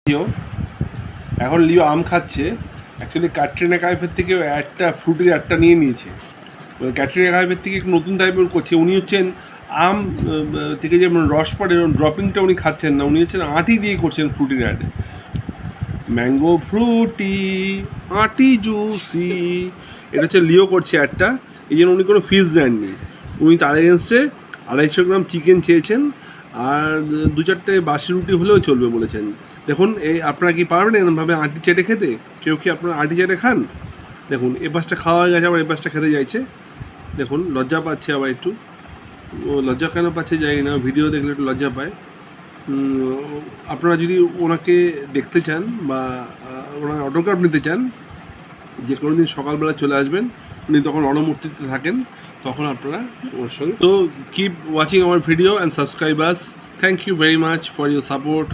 লিও এখন লিও আম খাচ্ছে। অ্যাকচুয়ালি ক্যাটরিনা কাইফের থেকে একটা ফ্রুটির একটা নিয়ে নিয়েছে। ক্যাটরিনা কাইফের থেকে একটু নতুন টাইপের করছে। উনি হচ্ছেন আম থেকে যে রস পড়ে ড্রপিংটা উনি খাচ্ছেন না, উনি হচ্ছেন আটি দিয়ে করছেন ফ্রুটির অ্যাড। ম্যাঙ্গো ফ্রুটি, আটি জুসি, এটা হচ্ছে লিও করছে একটা। এই জন্য উনি কোনো ফিস দেননি। উনি তার এগেনস্টে 250 গ্রাম চিকেন চেয়েছেন আর 2-4টে বাসি রুটি হলেও চলবে বলেছেন। দেখুন আপনারা কি পারবেন এরকমভাবে আটি চেটে খেতে? কেউ কি আপনারা আটি চেটে খান? দেখুন এ পাশটা খাওয়া হয়ে গেছে, আবার এ পাশটা খেতে চাইছে। দেখুন লজ্জা পাচ্ছে আবার একটু। ও লজ্জা কেন পাচ্ছে জানি না, ভিডিও দেখলে একটু লজ্জা পায়। আপনারা যদি ওনাকে দেখতে চান বা ওনার অটোগ্রাফ নিতে চান, যে কোনো দিন সকালবেলা চলে আসবেন, উনি তখন রণমূর্তিতে থাকেন, তখন আপনারা ওর সঙ্গে। তো keep watching our video and subscribe us. Thank you very much for your support.